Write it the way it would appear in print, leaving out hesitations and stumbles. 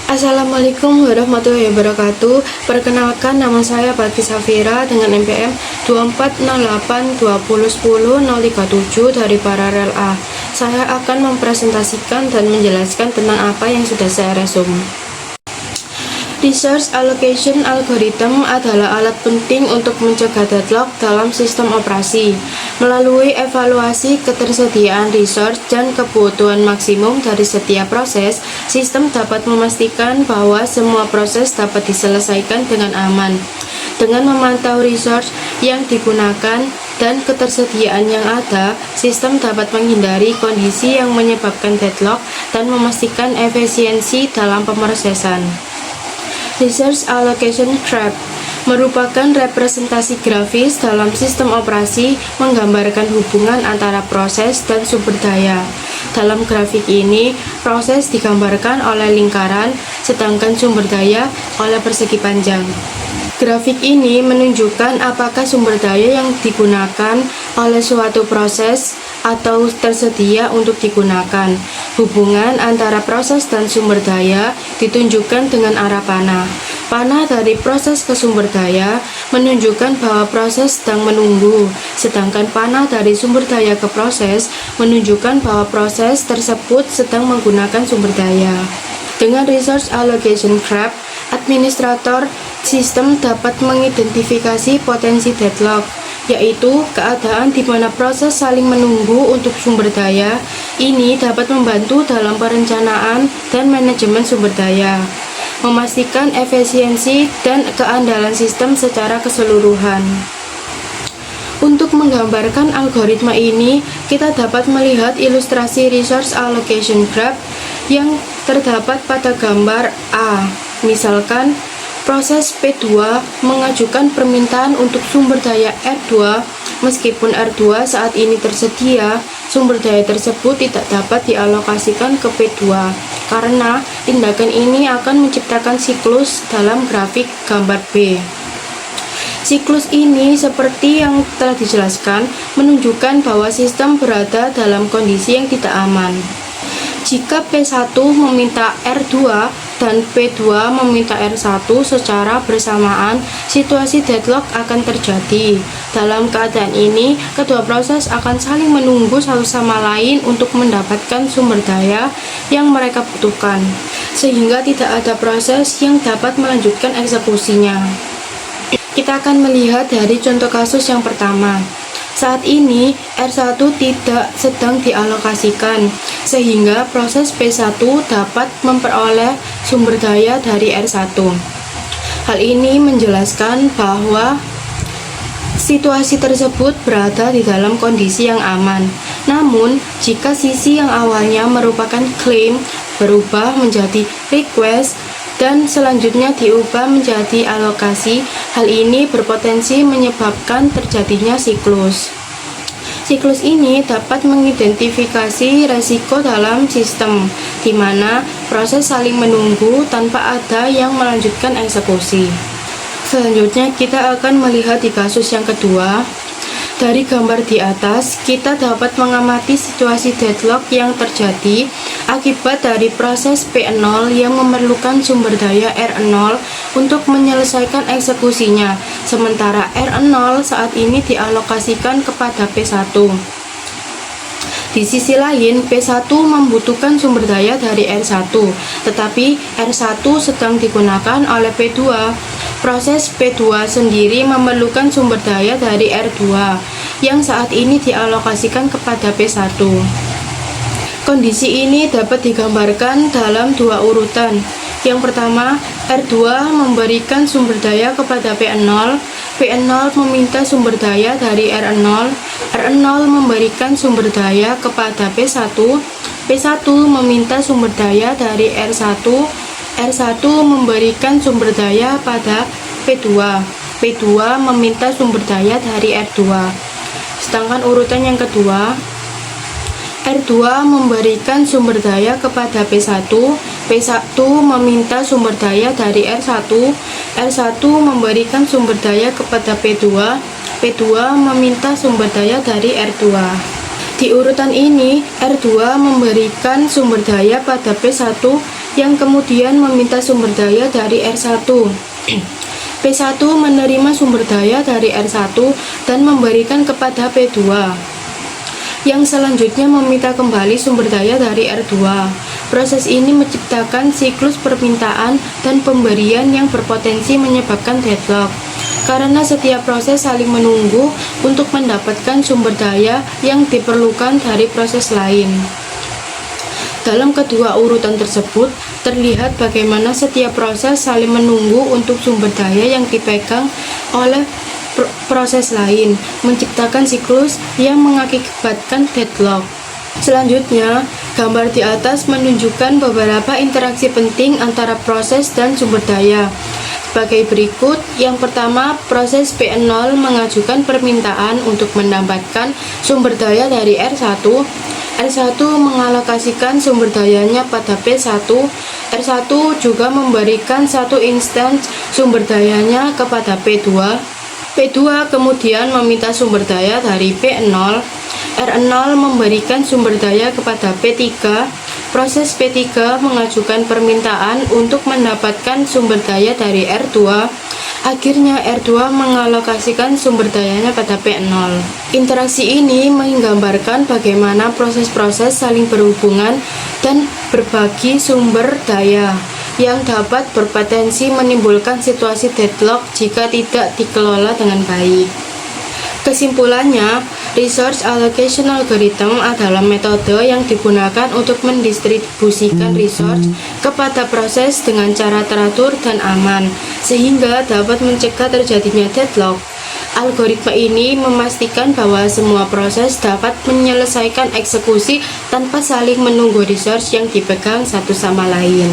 Assalamualaikum warahmatullahi wabarakatuh. Perkenalkan, nama saya Bati Safira dengan NPM 2408201037 dari Paralel A. Saya akan mempresentasikan dan menjelaskan tentang apa yang sudah saya resum. Resource Allocation Algorithm adalah alat penting untuk mencegah deadlock dalam sistem operasi. Melalui evaluasi ketersediaan resource dan kebutuhan maksimum dari setiap proses, sistem dapat memastikan bahwa semua proses dapat diselesaikan dengan aman. Dengan memantau resource yang digunakan dan ketersediaan yang ada, sistem dapat menghindari kondisi yang menyebabkan deadlock dan memastikan efisiensi dalam pemrosesan. Resource Allocation Graph merupakan representasi grafis dalam sistem operasi menggambarkan hubungan antara proses dan sumber daya. Dalam grafik ini, proses digambarkan oleh lingkaran, sedangkan sumber daya oleh persegi panjang. Grafik ini menunjukkan apakah sumber daya yang digunakan oleh suatu proses atau tersedia untuk digunakan. Hubungan antara proses dan sumber daya ditunjukkan dengan arah panah. Panah dari proses ke sumber daya menunjukkan bahwa proses sedang menunggu, sedangkan panah dari sumber daya ke proses menunjukkan bahwa proses tersebut sedang menggunakan sumber daya. Dengan Resource Allocation Graph, administrator sistem dapat mengidentifikasi potensi deadlock, yaitu keadaan di mana proses saling menunggu untuk sumber daya. Ini dapat membantu dalam perencanaan dan manajemen sumber daya, memastikan efisiensi dan keandalan sistem secara keseluruhan. Untuk menggambarkan algoritma ini, kita dapat melihat ilustrasi Resource Allocation Graph yang terdapat pada gambar A. Misalkan, proses P2 mengajukan permintaan untuk sumber daya R2. Meskipun R2 saat ini tersedia, sumber daya tersebut tidak dapat dialokasikan ke P2 karena tindakan ini akan menciptakan siklus dalam grafik gambar B. Siklus ini, seperti yang telah dijelaskan, menunjukkan bahwa sistem berada dalam kondisi yang tidak aman. Jika P1 meminta R2 dan P2 meminta R1 secara bersamaan, situasi deadlock akan terjadi. Dalam keadaan ini, kedua proses akan saling menunggu satu sama lain untuk mendapatkan sumber daya yang mereka butuhkan, sehingga tidak ada proses yang dapat melanjutkan eksekusinya. Kita akan melihat dari contoh kasus yang pertama. Saat ini, R1 tidak sedang dialokasikan, sehingga proses P1 dapat memperoleh sumber daya dari R1. Hal ini menjelaskan bahwa situasi tersebut berada di dalam kondisi yang aman. Namun, jika sisi yang awalnya merupakan claim berubah menjadi request, dan selanjutnya diubah menjadi alokasi, hal ini berpotensi menyebabkan terjadinya siklus. Siklus ini dapat mengidentifikasi resiko dalam sistem, di mana proses saling menunggu tanpa ada yang melanjutkan eksekusi. Selanjutnya, kita akan melihat di kasus yang kedua. Dari gambar di atas, kita dapat mengamati situasi deadlock yang terjadi akibat dari proses P0 yang memerlukan sumber daya R0 untuk menyelesaikan eksekusinya, sementara R0 saat ini dialokasikan kepada P1. Di sisi lain, P1 membutuhkan sumber daya dari R1, tetapi R1 sedang digunakan oleh P2. Proses P2 sendiri memerlukan sumber daya dari R2, yang saat ini dialokasikan kepada P1. Kondisi ini dapat digambarkan dalam dua urutan. Yang pertama, R2 memberikan sumber daya kepada P0, P0 meminta sumber daya dari R0, R0 memberikan sumber daya kepada P1, P1 meminta sumber daya dari R1, R1 memberikan sumber daya pada P2, P2 meminta sumber daya dari R2. Sedangkan urutan yang kedua, R2 memberikan sumber daya kepada P1, P1 meminta sumber daya dari R1, R1 memberikan sumber daya kepada P2, P2 meminta sumber daya dari R2. Di urutan ini, R2 memberikan sumber daya pada P1 yang kemudian meminta sumber daya dari R1. P1 menerima sumber daya dari R1 dan memberikan kepada P2, yang selanjutnya meminta kembali sumber daya dari R2. Proses ini menciptakan siklus permintaan dan pemberian yang berpotensi menyebabkan deadlock, karena setiap proses saling menunggu untuk mendapatkan sumber daya yang diperlukan dari proses lain. Dalam kedua urutan tersebut, terlihat bagaimana setiap proses saling menunggu untuk sumber daya yang dipegang oleh proses lain, menciptakan siklus yang mengakibatkan deadlock. Selanjutnya, gambar di atas menunjukkan beberapa interaksi penting antara proses dan sumber daya. Sebagai berikut, yang pertama, proses P0 mengajukan permintaan untuk mendapatkan sumber daya dari R1. R1 mengalokasikan sumber dayanya pada P1. R1 juga memberikan satu instance sumber dayanya kepada P2. P2 kemudian meminta sumber daya dari P0. R0 memberikan sumber daya kepada P3. Proses P3 mengajukan permintaan untuk mendapatkan sumber daya dari R2. Akhirnya R2 mengalokasikan sumber dayanya pada P0. Interaksi ini menggambarkan bagaimana proses-proses saling berhubungan dan berbagi sumber daya yang dapat berpotensi menimbulkan situasi deadlock jika tidak dikelola dengan baik. Kesimpulannya, Resource Allocation Algorithm adalah metode yang digunakan untuk mendistribusikan resource kepada proses dengan cara teratur dan aman, sehingga dapat mencegah terjadinya deadlock. Algoritma ini memastikan bahwa semua proses dapat menyelesaikan eksekusi tanpa saling menunggu resource yang dipegang satu sama lain.